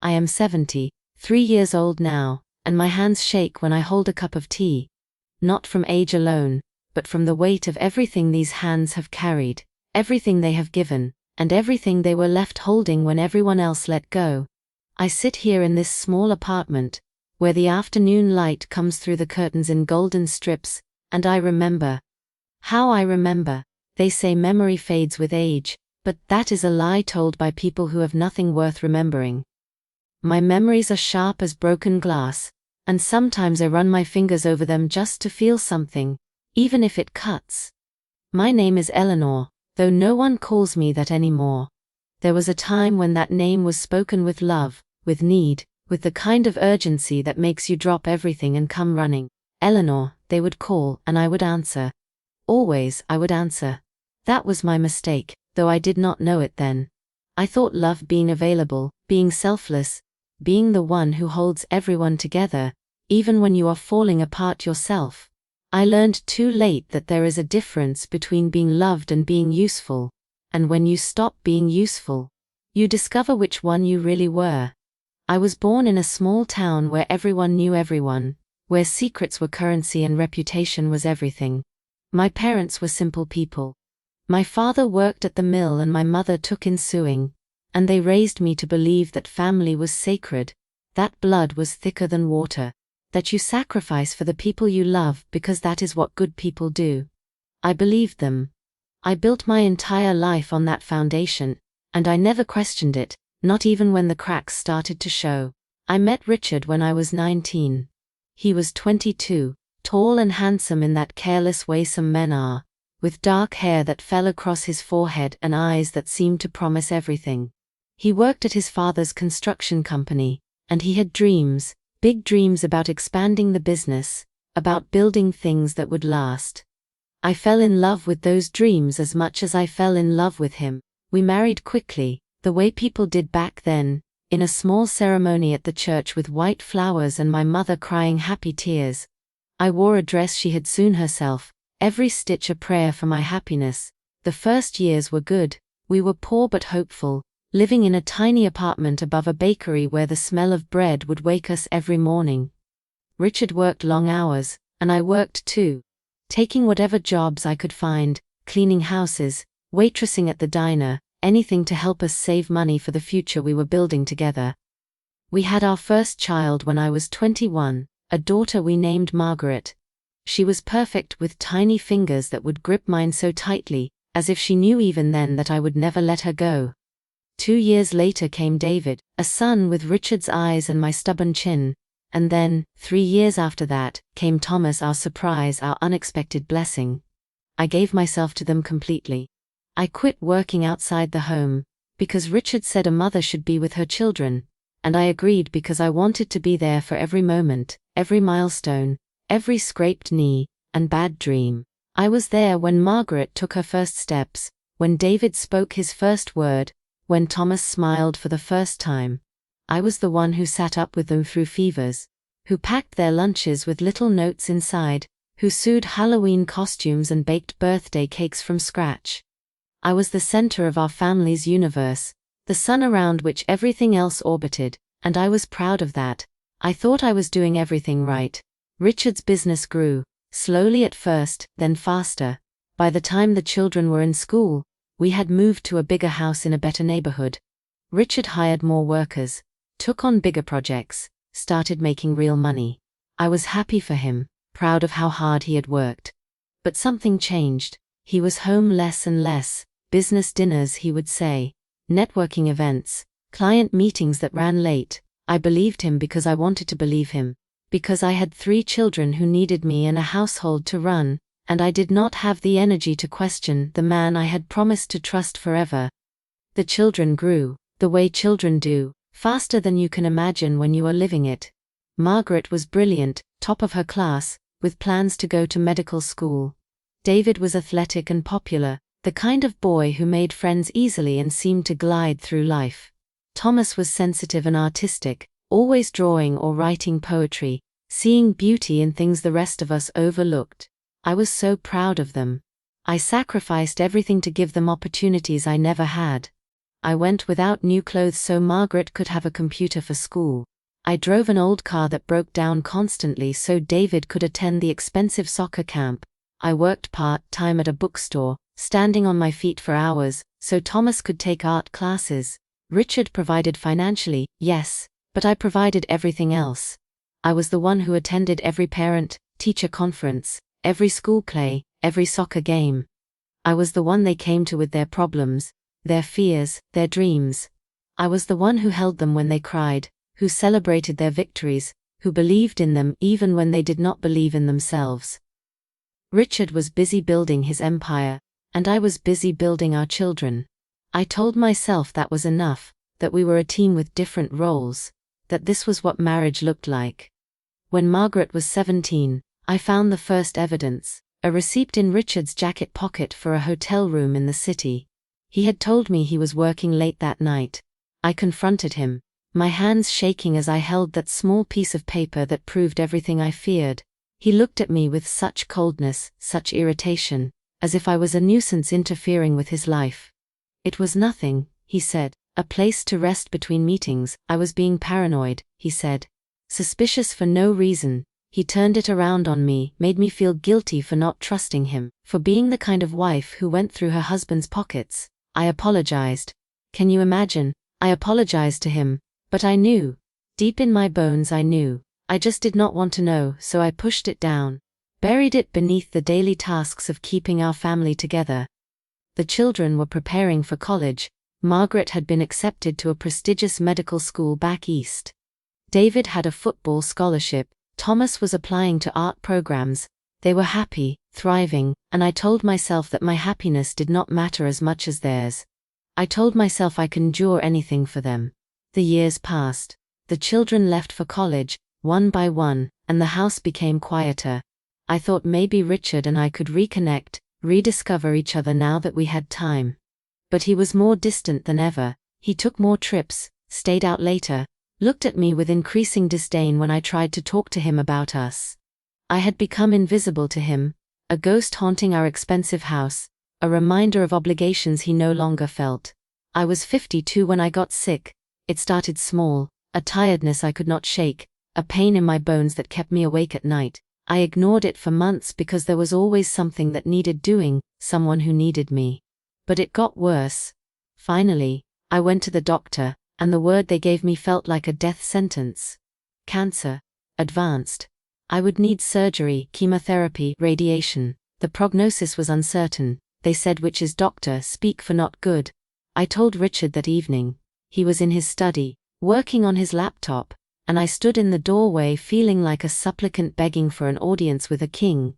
I am 73 years old now, and my hands shake when I hold a cup of tea. Not from age alone, but from the weight of everything these hands have carried, everything they have given, and everything they were left holding when everyone else let go. I sit here in this small apartment, where the afternoon light comes through the curtains in golden strips, and I remember. How I remember. They say memory fades with age, but that is a lie told by people who have nothing worth remembering. My memories are sharp as broken glass, and sometimes I run my fingers over them just to feel something, even if it cuts. My name is Eleanor, though no one calls me that anymore. There was a time when that name was spoken with love, with need, with the kind of urgency that makes you drop everything and come running. Eleanor, they would call, and I would answer. Always, I would answer. That was my mistake, though I did not know it then. I thought love being available, being selfless, being the one who holds everyone together, even when you are falling apart yourself. I learned too late that there is a difference between being loved and being useful, and when you stop being useful, you discover which one you really were. I was born in a small town where everyone knew everyone, where secrets were currency and reputation was everything. My parents were simple people. My father worked at the mill and my mother took in sewing, and they raised me to believe that family was sacred, that blood was thicker than water, that you sacrifice for the people you love because that is what good people do. I believed them. I built my entire life on that foundation, and I never questioned it, not even when the cracks started to show. I met Richard when I was 19. He was 22, tall and handsome in that careless way some men are, with dark hair that fell across his forehead and eyes that seemed to promise everything. He worked at his father's construction company, and he had dreams, big dreams about expanding the business, about building things that would last. I fell in love with those dreams as much as I fell in love with him. We married quickly, the way people did back then, in a small ceremony at the church with white flowers and my mother crying happy tears. I wore a dress she had sewn herself, every stitch a prayer for my happiness. The first years were good. We were poor but hopeful, living in a tiny apartment above a bakery where the smell of bread would wake us every morning. Richard worked long hours, and I worked too, taking whatever jobs I could find, cleaning houses, waitressing at the diner, anything to help us save money for the future we were building together. We had our first child when I was 21, a daughter we named Margaret. She was perfect with tiny fingers that would grip mine so tightly, as if she knew even then that I would never let her go. 2 years later came David, a son with Richard's eyes and my stubborn chin, and then, 3 years after that, came Thomas, our surprise, our unexpected blessing. I gave myself to them completely. I quit working outside the home, because Richard said a mother should be with her children, and I agreed because I wanted to be there for every moment, every milestone, every scraped knee, and bad dream. I was there when Margaret took her first steps, when David spoke his first word, when Thomas smiled for the first time. I was the one who sat up with them through fevers, who packed their lunches with little notes inside, who sewed Halloween costumes and baked birthday cakes from scratch. I was the center of our family's universe, the sun around which everything else orbited, and I was proud of that. I thought I was doing everything right. Richard's business grew, slowly at first, then faster. By the time the children were in school, we had moved to a bigger house in a better neighborhood. Richard hired more workers, took on bigger projects, started making real money. I was happy for him, proud of how hard he had worked. But something changed. He was home less and less, business dinners he would say, networking events, client meetings that ran late. I believed him because I wanted to believe him, because I had 3 children who needed me and a household to run, and I did not have the energy to question the man I had promised to trust forever. The children grew, the way children do, faster than you can imagine when you are living it. Margaret was brilliant, top of her class, with plans to go to medical school. David was athletic and popular, the kind of boy who made friends easily and seemed to glide through life. Thomas was sensitive and artistic, always drawing or writing poetry, seeing beauty in things the rest of us overlooked. I was so proud of them. I sacrificed everything to give them opportunities I never had. I went without new clothes so Margaret could have a computer for school. I drove an old car that broke down constantly so David could attend the expensive soccer camp. I worked part-time at a bookstore, standing on my feet for hours, so Thomas could take art classes. Richard provided financially, yes, but I provided everything else. I was the one who attended every parent-teacher conference, every school play, every soccer game. I was the one they came to with their problems, their fears, their dreams. I was the one who held them when they cried, who celebrated their victories, who believed in them even when they did not believe in themselves. Richard was busy building his empire, and I was busy building our children. I told myself that was enough, that we were a team with different roles, that this was what marriage looked like. When Margaret was 17, I found the first evidence, a receipt in Richard's jacket pocket for a hotel room in the city. He had told me he was working late that night. I confronted him, my hands shaking as I held that small piece of paper that proved everything I feared. He looked at me with such coldness, such irritation, as if I was a nuisance interfering with his life. It was nothing, he said, a place to rest between meetings. I was being paranoid, he said. Suspicious for no reason. He turned it around on me, made me feel guilty for not trusting him, for being the kind of wife who went through her husband's pockets. I apologized. Can you imagine? I apologized to him, but I knew. Deep in my bones I knew. I just did not want to know, so I pushed it down. Buried it beneath the daily tasks of keeping our family together. The children were preparing for college. Margaret had been accepted to a prestigious medical school back east. David had a football scholarship. Thomas was applying to art programs. They were happy, thriving, and I told myself that my happiness did not matter as much as theirs. I told myself I could endure anything for them. The years passed. The children left for college, one by one, and the house became quieter. I thought maybe Richard and I could reconnect, rediscover each other now that we had time. But he was more distant than ever. He took more trips, stayed out later, looked at me with increasing disdain when I tried to talk to him about us. I had become invisible to him, a ghost haunting our expensive house, a reminder of obligations he no longer felt. I was 52 when I got sick. It started small, a tiredness I could not shake, a pain in my bones that kept me awake at night. I ignored it for months because there was always something that needed doing, someone who needed me. But it got worse. Finally, I went to the doctor, and the word they gave me felt like a death sentence. Cancer. Advanced. I would need surgery, chemotherapy, radiation. The prognosis was uncertain. They said, which is doctor speak for not good. I told Richard that evening. He was in his study, working on his laptop, and I stood in the doorway feeling like a supplicant begging for an audience with a king.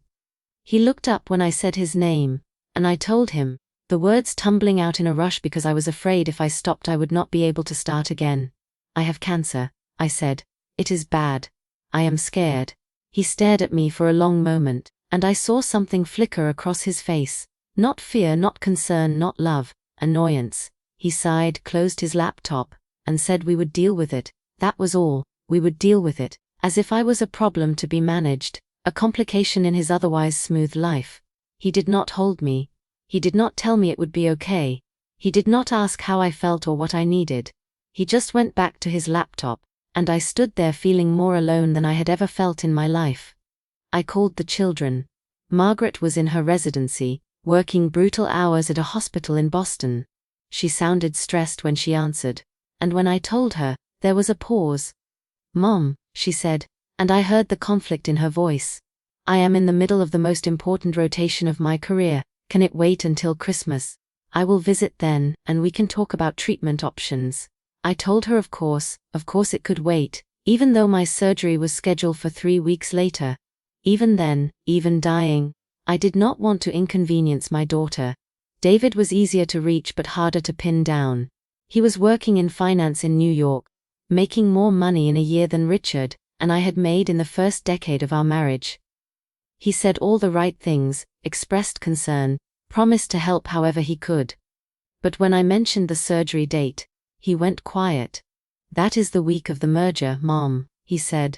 He looked up when I said his name, and I told him, the words tumbling out in a rush because I was afraid if I stopped I would not be able to start again. I have cancer, I said. It is bad. I am scared. He stared at me for a long moment, and I saw something flicker across his face. Not fear, not concern, not love, annoyance. He sighed, closed his laptop, and said we would deal with it. That was all. We would deal with it, as if I was a problem to be managed, a complication in his otherwise smooth life. He did not hold me. He did not tell me it would be okay. He did not ask how I felt or what I needed. He just went back to his laptop, and I stood there feeling more alone than I had ever felt in my life. I called the children. Margaret was in her residency, working brutal hours at a hospital in Boston. She sounded stressed when she answered, and when I told her, there was a pause. "Mom," she said, and I heard the conflict in her voice. "I am in the middle of the most important rotation of my career. Can it wait until Christmas? I will visit then, and we can talk about treatment options." I told her of course it could wait, even though my surgery was scheduled for 3 weeks later. Even then, even dying, I did not want to inconvenience my daughter. David was easier to reach but harder to pin down. He was working in finance in New York, making more money in a year than Richard and I had made in the first decade of our marriage. He said all the right things, expressed concern, promised to help however he could. But when I mentioned the surgery date, he went quiet. "That is the week of the merger, Mom," he said.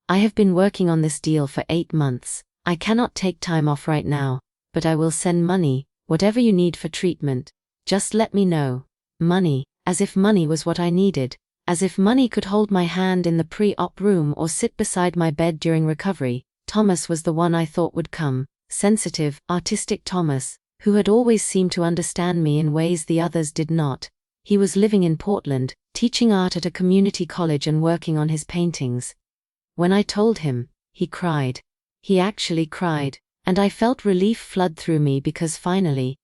"I have been working on this deal for 8 months. I cannot take time off right now, but I will send money, whatever you need for treatment. Just let me know." Money, as if money was what I needed, as if money could hold my hand in the pre-op room or sit beside my bed during recovery. Thomas was the one I thought would come, sensitive, artistic Thomas, who had always seemed to understand me in ways the others did not. He was living in Portland, teaching art at a community college and working on his paintings. When I told him, he cried. He actually cried, and I felt relief flood through me because finally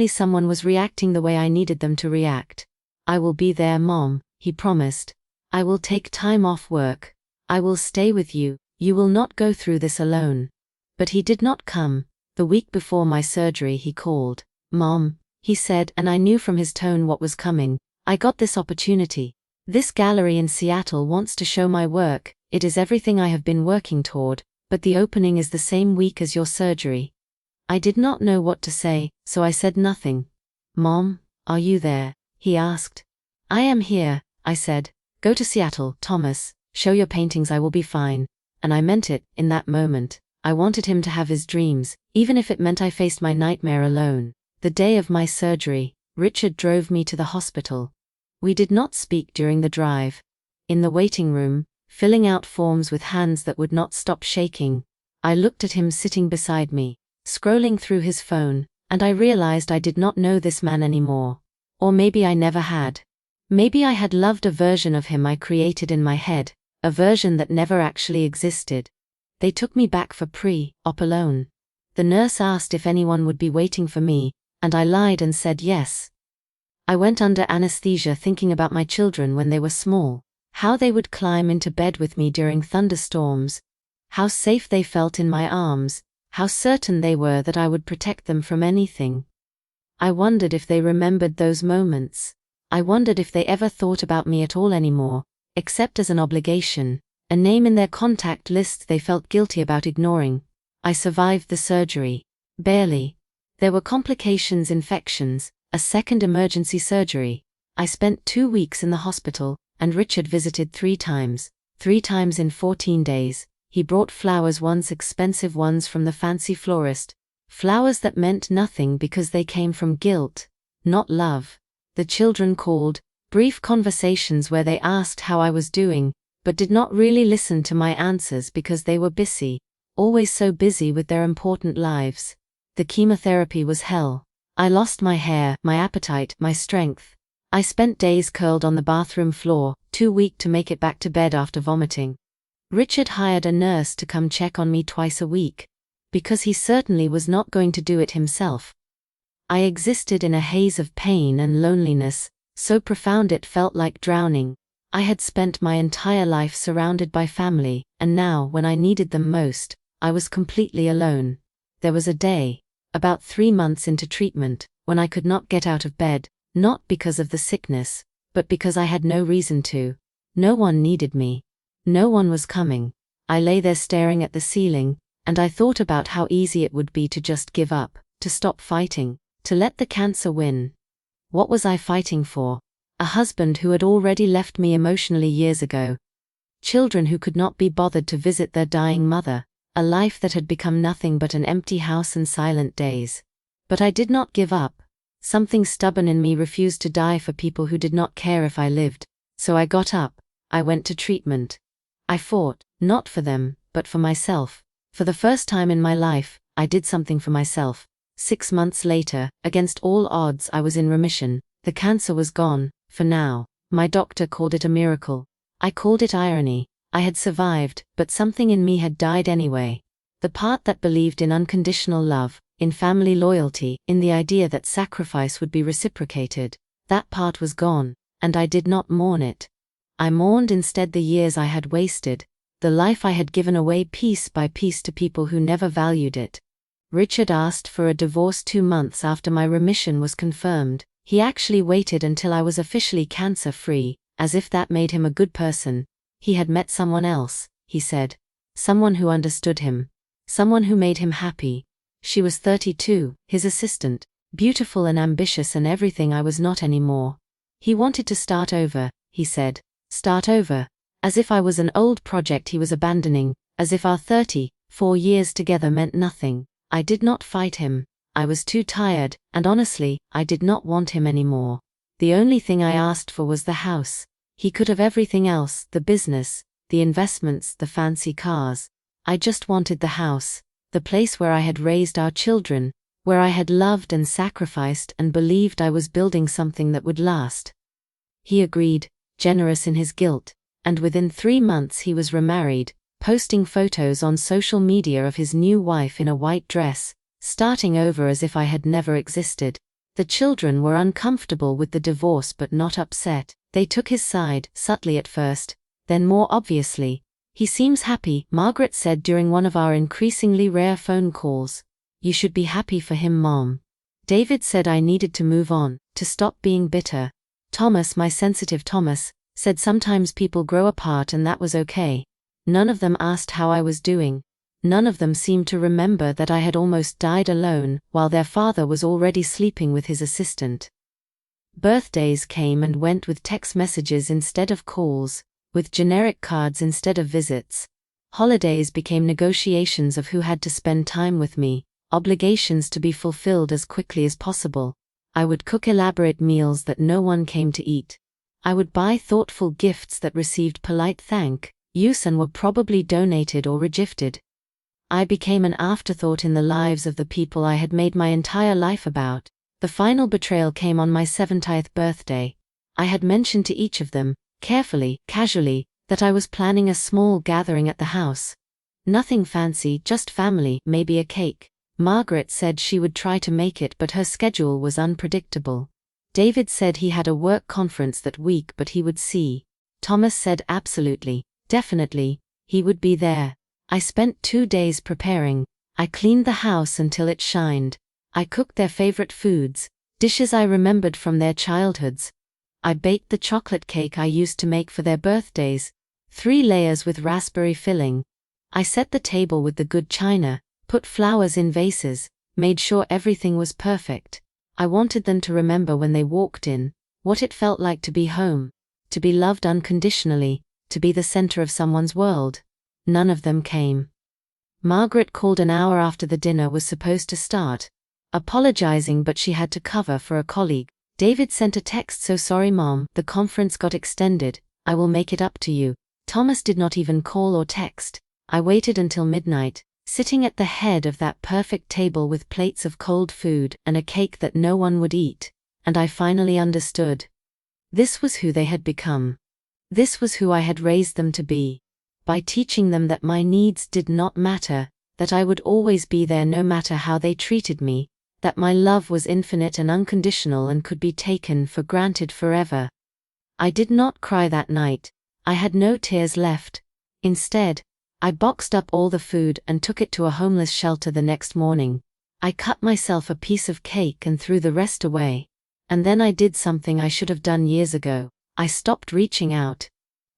someone was reacting the way I needed them to react. "I will be there, Mom," he promised. "I will take time off work. I will stay with you. You will not go through this alone." But he did not come. The week before my surgery he called. "Mom," he said, and I knew from his tone what was coming. "I got this opportunity. This gallery in Seattle wants to show my work. It is everything I have been working toward, but the opening is the same week as your surgery." I did not know what to say, so I said nothing. "Mom, are you there?" he asked. "I am here," I said. "Go to Seattle, Thomas. Show your paintings, I will be fine." And I meant it, in that moment. I wanted him to have his dreams, even if it meant I faced my nightmare alone. The day of my surgery, Richard drove me to the hospital. We did not speak during the drive. In the waiting room, filling out forms with hands that would not stop shaking, I looked at him sitting beside me, scrolling through his phone, and I realized I did not know this man anymore. Or maybe I never had. Maybe I had loved a version of him I created in my head, a version that never actually existed. They took me back for pre-op alone. The nurse asked if anyone would be waiting for me, and I lied and said yes. I went under anesthesia thinking about my children when they were small, how they would climb into bed with me during thunderstorms, how safe they felt in my arms, how certain they were that I would protect them from anything. I wondered if they remembered those moments. I wondered if they ever thought about me at all anymore, except as an obligation, a name in their contact list they felt guilty about ignoring. I survived the surgery. Barely. There were complications, infections, a second emergency surgery. I spent 2 weeks in the hospital, and Richard visited 3 times in 14 days. He brought flowers, once expensive ones from the fancy florist. Flowers that meant nothing because they came from guilt, not love. The children called, brief conversations where they asked how I was doing, but did not really listen to my answers because they were busy, always so busy with their important lives. The chemotherapy was hell. I lost my hair, my appetite, my strength. I spent days curled on the bathroom floor, too weak to make it back to bed after vomiting. Richard hired a nurse to come check on me twice a week, because he certainly was not going to do it himself. I existed in a haze of pain and loneliness, so profound it felt like drowning. I had spent my entire life surrounded by family, and now, when I needed them most, I was completely alone. There was a day, about 3 months into treatment, when I could not get out of bed, not because of the sickness, but because I had no reason to. No one needed me. No one was coming. I lay there staring at the ceiling, and I thought about how easy it would be to just give up, to stop fighting, to let the cancer win. What was I fighting for? A husband who had already left me emotionally years ago. Children who could not be bothered to visit their dying mother. A life that had become nothing but an empty house and silent days. But I did not give up. Something stubborn in me refused to die for people who did not care if I lived. So I got up. I went to treatment. I fought, not for them, but for myself. For the first time in my life, I did something for myself. 6 months later, against all odds, I was in remission. The cancer was gone, for now. My doctor called it a miracle. I called it irony. I had survived, but something in me had died anyway. The part that believed in unconditional love, in family loyalty, in the idea that sacrifice would be reciprocated, that part was gone, and I did not mourn it. I mourned instead the years I had wasted, the life I had given away piece by piece to people who never valued it. Richard asked for a divorce 2 months after my remission was confirmed. He actually waited until I was officially cancer-free, as if that made him a good person. He had met someone else, he said. Someone who understood him. Someone who made him happy. She was 32, his assistant, beautiful and ambitious and everything I was not anymore. He wanted to start over, he said. Start over. As if I was an old project he was abandoning, as if our 34 years together meant nothing. I did not fight him. I was too tired, and honestly, I did not want him anymore. The only thing I asked for was the house. He could have everything else, the business, the investments, the fancy cars. I just wanted the house, the place where I had raised our children, where I had loved and sacrificed and believed I was building something that would last. He agreed, generous in his guilt, and within 3 months he was remarried, posting photos on social media of his new wife in a white dress, starting over as if I had never existed. The children were uncomfortable with the divorce but not upset. They took his side, subtly at first, then more obviously. He seems happy, Margaret said during one of our increasingly rare phone calls. You should be happy for him, Mom. David said I needed to move on, to stop being bitter. Thomas, my sensitive Thomas, said sometimes people grow apart and that was okay. None of them asked how I was doing. None of them seemed to remember that I had almost died alone, while their father was already sleeping with his assistant. Birthdays came and went with text messages instead of calls, with generic cards instead of visits. Holidays became negotiations of who had to spend time with me, obligations to be fulfilled as quickly as possible. I would cook elaborate meals that no one came to eat. I would buy thoughtful gifts that received polite thank yous and were probably donated or regifted. I became an afterthought in the lives of the people I had made my entire life about. The final betrayal came on my 70th birthday. I had mentioned to each of them, carefully, casually, that I was planning a small gathering at the house. Nothing fancy, just family, maybe a cake. Margaret said she would try to make it, but her schedule was unpredictable. David said he had a work conference that week but he would see. Thomas said absolutely, definitely, he would be there. I spent 2 days preparing. I cleaned the house until it shined. I cooked their favorite foods, dishes I remembered from their childhoods. I baked the chocolate cake I used to make for their birthdays, 3 layers with raspberry filling. I set the table with the good china, put flowers in vases, made sure everything was perfect. I wanted them to remember when they walked in, what it felt like to be home, to be loved unconditionally, to be the center of someone's world. None of them came. Margaret called an hour after the dinner was supposed to start, apologizing but she had to cover for a colleague. David sent a text, "So sorry Mom, the conference got extended, I will make it up to you." Thomas did not even call or text. I waited until midnight, sitting at the head of that perfect table with plates of cold food and a cake that no one would eat, and I finally understood. This was who they had become. This was who I had raised them to be. By teaching them that my needs did not matter, that I would always be there no matter how they treated me, that my love was infinite and unconditional and could be taken for granted forever. I did not cry that night. I had no tears left. Instead, I boxed up all the food and took it to a homeless shelter the next morning. I cut myself a piece of cake and threw the rest away. And then I did something I should have done years ago. I stopped reaching out.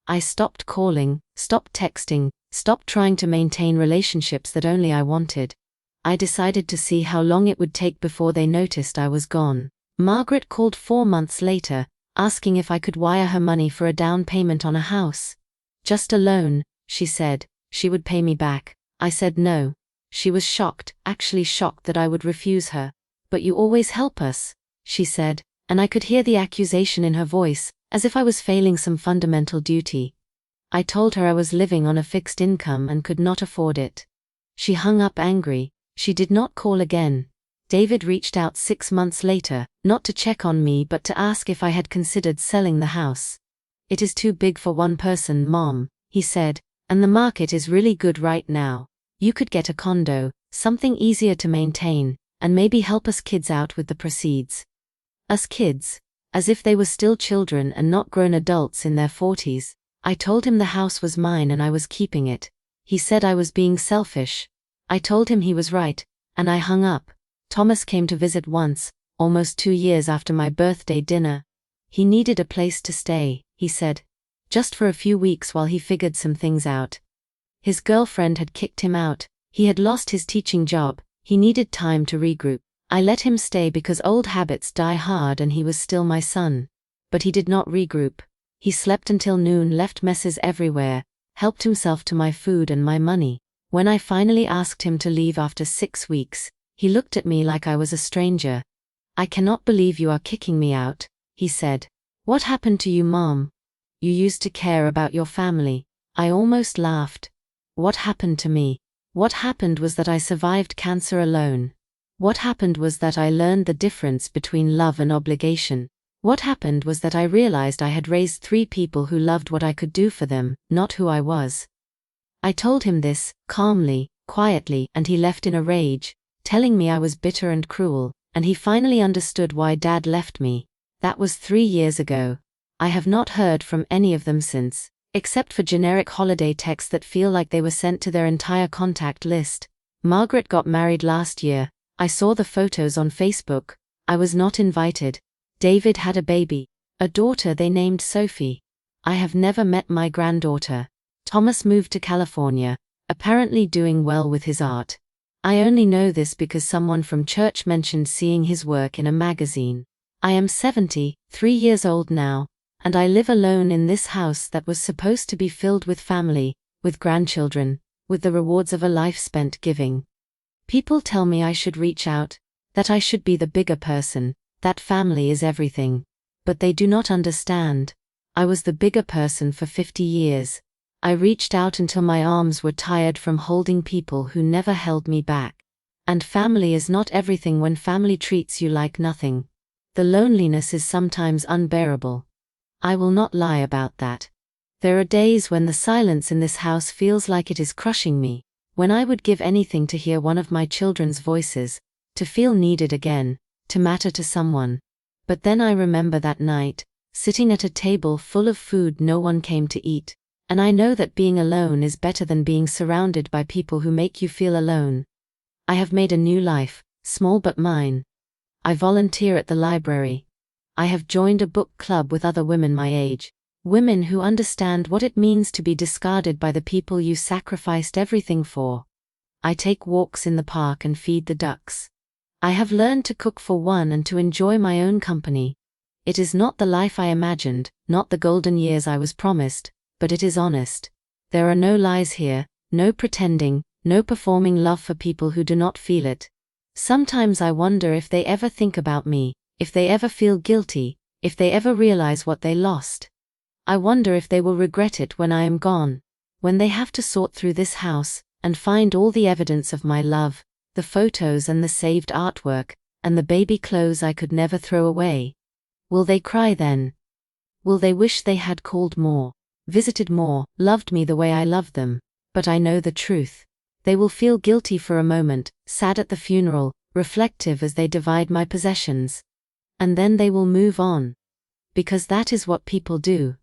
I stopped calling, stopped texting, stopped trying to maintain relationships that only I wanted. I decided to see how long it would take before they noticed I was gone. Margaret called 4 months later, asking if I could wire her money for a down payment on a house. Just a loan, she said. She would pay me back. I said no. She was shocked, actually shocked that I would refuse her. "But you always help us," she said, and I could hear the accusation in her voice, as if I was failing some fundamental duty. I told her I was living on a fixed income and could not afford it. She hung up angry. She did not call again. David reached out 6 months later, not to check on me but to ask if I had considered selling the house. "It is too big for one person, Mom," he said, "and the market is really good right now. You could get a condo, something easier to maintain, and maybe help us kids out with the proceeds." Us kids? As if they were still children and not grown adults in their 40s. I told him the house was mine and I was keeping it. He said I was being selfish. I told him he was right, and I hung up. Thomas came to visit once, almost 2 years after my birthday dinner. He needed a place to stay, he said. Just for a few weeks while he figured some things out. His girlfriend had kicked him out, he had lost his teaching job, he needed time to regroup. I let him stay because old habits die hard and he was still my son. But he did not regroup. He slept until noon, left messes everywhere, helped himself to my food and my money. When I finally asked him to leave after 6 weeks, he looked at me like I was a stranger. "I cannot believe you are kicking me out," he said. "What happened to you, Mom? You used to care about your family." I almost laughed. What happened to me? What happened was that I survived cancer alone. What happened was that I learned the difference between love and obligation. What happened was that I realized I had raised 3 people who loved what I could do for them, not who I was. I told him this, calmly, quietly, and he left in a rage, telling me I was bitter and cruel, and he finally understood why Dad left me. That was 3 years ago. I have not heard from any of them since, except for generic holiday texts that feel like they were sent to their entire contact list. Margaret got married last year. I saw the photos on Facebook. I was not invited. David had a baby, a daughter they named Sophie. I have never met my granddaughter. Thomas moved to California, apparently doing well with his art. I only know this because someone from church mentioned seeing his work in a magazine. I am 73 years old now, and I live alone in this house that was supposed to be filled with family, with grandchildren, with the rewards of a life spent giving. People tell me I should reach out, that I should be the bigger person, that family is everything. But they do not understand. I was the bigger person for 50 years. I reached out until my arms were tired from holding people who never held me back. And family is not everything when family treats you like nothing. The loneliness is sometimes unbearable. I will not lie about that. There are days when the silence in this house feels like it is crushing me, when I would give anything to hear one of my children's voices, to feel needed again, to matter to someone. But then I remember that night, sitting at a table full of food no one came to eat, and I know that being alone is better than being surrounded by people who make you feel alone. I have made a new life, small but mine. I volunteer at the library. I have joined a book club with other women my age, women who understand what it means to be discarded by the people you sacrificed everything for. I take walks in the park and feed the ducks. I have learned to cook for one and to enjoy my own company. It is not the life I imagined, not the golden years I was promised, but it is honest. There are no lies here, no pretending, no performing love for people who do not feel it. Sometimes I wonder if they ever think about me, if they ever feel guilty, if they ever realize what they lost. I wonder if they will regret it when I am gone, when they have to sort through this house, and find all the evidence of my love, the photos and the saved artwork, and the baby clothes I could never throw away. Will they cry then? Will they wish they had called more, visited more, loved me the way I loved them? But I know the truth. They will feel guilty for a moment, sad at the funeral, reflective as they divide my possessions. And then they will move on. Because that is what people do.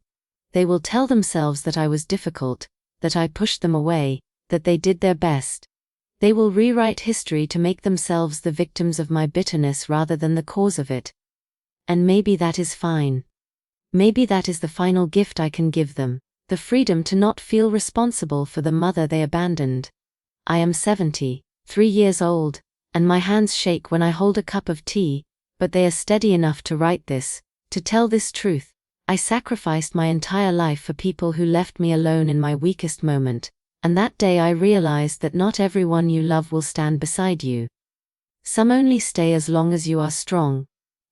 They will tell themselves that I was difficult, that I pushed them away, that they did their best. They will rewrite history to make themselves the victims of my bitterness rather than the cause of it. And maybe that is fine. Maybe that is the final gift I can give them, the freedom to not feel responsible for the mother they abandoned. I am 73 years old, and my hands shake when I hold a cup of tea, but they are steady enough to write this, to tell this truth. I sacrificed my entire life for people who left me alone in my weakest moment, and that day I realized that not everyone you love will stand beside you. Some only stay as long as you are strong,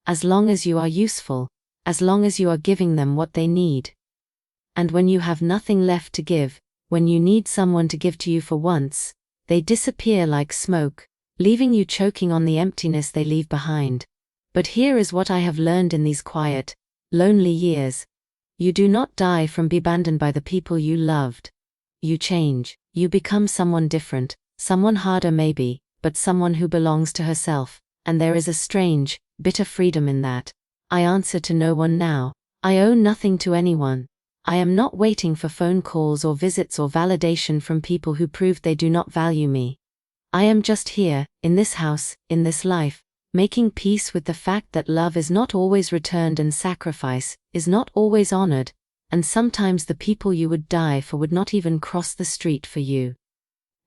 as long as you are useful, as long as you are giving them what they need. And when you have nothing left to give, when you need someone to give to you for once, they disappear like smoke, leaving you choking on the emptiness they leave behind. But here is what I have learned in these quiet, lonely years. You do not die from being abandoned by the people you loved. You change, you become someone different, someone harder maybe, but someone who belongs to herself, and there is a strange, bitter freedom in that. I answer to no one now. I owe nothing to anyone. I am not waiting for phone calls or visits or validation from people who proved they do not value me. I am just here, in this house, in this life, making peace with the fact that love is not always returned and sacrifice is not always honored, and sometimes the people you would die for would not even cross the street for you.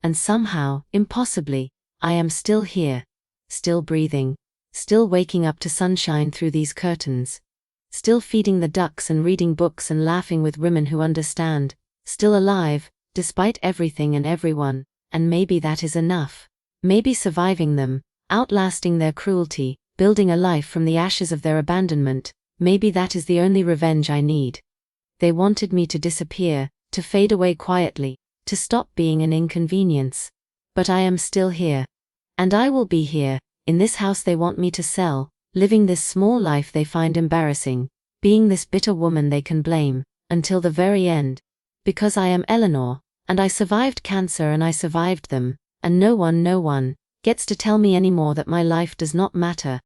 And somehow, impossibly, I am still here, still breathing, still waking up to sunshine through these curtains, still feeding the ducks and reading books and laughing with women who understand, still alive, despite everything and everyone, and maybe that is enough. Maybe surviving them, outlasting their cruelty, building a life from the ashes of their abandonment, maybe that is the only revenge I need. They wanted me to disappear, to fade away quietly, to stop being an inconvenience. But I am still here. And I will be here, in this house they want me to sell, living this small life they find embarrassing, being this bitter woman they can blame, until the very end. Because I am Eleanor, and I survived cancer and I survived them, and no one gets to tell me anymore that my life does not matter,